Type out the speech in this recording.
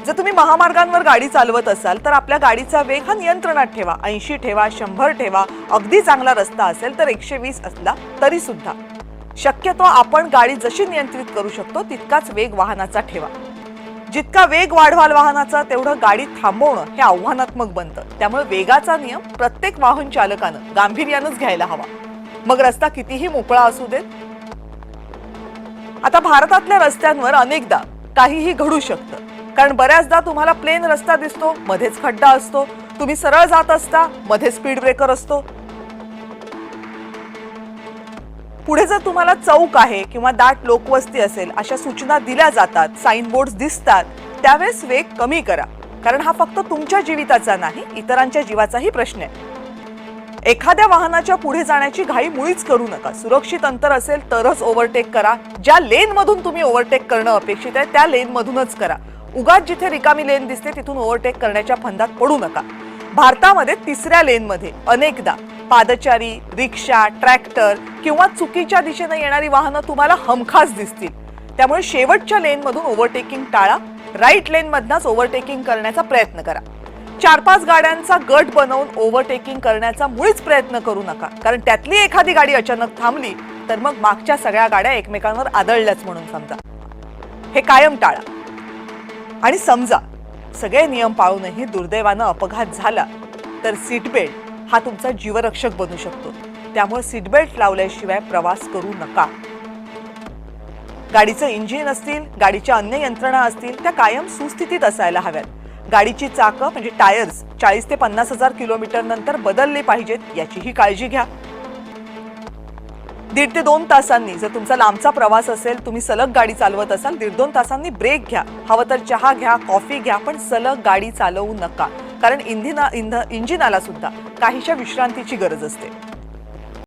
जर तुम्ही महामार्गांवर गाडी चालवत असाल तर आपल्या गाडीचा वेग हा नियंत्रणात ठेवा. 80 ठेवा, 100 ठेवा. अगदी चांगला रस्ता असेल तर 120 असला तरी सुद्धा शक्यतो आपण गाडी जशी नियंत्रित करू शकतो तितकाच वेग वाहनाचा ठेवा. जितका वेग वाढवाल वाहनाचा तेवढं गाडी थांबवणं हे आव्हानात्मक बनतं. त्यामुळे वेगाचा नियम प्रत्येक वाहन चालकानं गांभीर्यानंच घ्यायला हवा, मग रस्ता कितीही मोकळा असू देत. आता भारतातल्या रस्त्यांवर अनेकदा काहीही घडू शकतं, कारण बऱ्याचदा तुम्हाला प्लेन रस्ता दिसतो, मध्येच खड्डा असतो. तुम्ही सरळ जात असता, मध्ये स्पीड ब्रेकर असतो. पुढे जर तुम्हाला चौक आहे किंवा दाट लोकवस्ती असेल अशा सूचना दिल्या जातात, साइन बोर्ड्स दिसतात, त्यावेळेस वेग कमी करा, कारण हा फक्त तुमच्या जीविताचा नाही, इतरांच्या जीवाचाही प्रश्न आहे. एखाद्या वाहनाच्या पुढे जाण्याची घाई मुळीच करू नका. सुरक्षित अंतर असेल तरच ओव्हरटेक करा. ज्या लेन मधून तुम्ही ओव्हरटेक करणं अपेक्षित आहे त्या लेन मधूनच करा. उगाच जिथे रिकामी लेन दिसते तिथून ओव्हरटेक करण्याच्या फंदात पडू नका. भारतामध्ये तिसऱ्या लेनमध्ये अनेकदा पादचारी, रिक्षा, ट्रॅक्टर किंवा चुकीच्या दिशेने येणारी वाहनं तुम्हाला हमखास दिसतील. त्यामुळे शेवटच्या लेनमधून ओव्हरटेकिंग टाळा. राईट लेनमधनच ओव्हरटेकिंग करण्याचा प्रयत्न करा. 4-5 गाड्यांचा गट बनवून ओव्हरटेकिंग करण्याचा मुळीच प्रयत्न करू नका, कारण त्यातली एखादी गाडी अचानक थांबली तर मग मागच्या सगळ्या गाड्या एकमेकांवर आदळल्याच म्हणून समजा. हे कायम टाळा. आणि समजा सगळे नियम पाळूनही दुर्दैवानं अपघात झाला तर सीट बेल्ट हा तुमचा जीवरक्षक बनू शकतो. त्यामुळे सीट बेल्ट लावल्याशिवाय प्रवास करू नका. गाडीचं इंजिन असतील, गाडीच्या अन्य यंत्रणा असतील त्या कायम सुस्थितीत असायला हव्यात. गाडीची चाकं म्हणजे टायर्स 40 ते 50 हजार किलोमीटर नंतर बदलले पाहिजेत, याचीही काळजी घ्या. 1.5 ते 2 तासांनी, जर तुमचा लांबचा प्रवास असेल, तुम्ही सलग गाडी चालवत असाल, 1.5-2 तासांनी ब्रेक घ्या. हवं तर चहा घ्या, कॉफी घ्या, पण सलग गाडी चालवू नका, कारण इंजिनाला सुद्धा काहीशा विश्रांतीची गरज असते.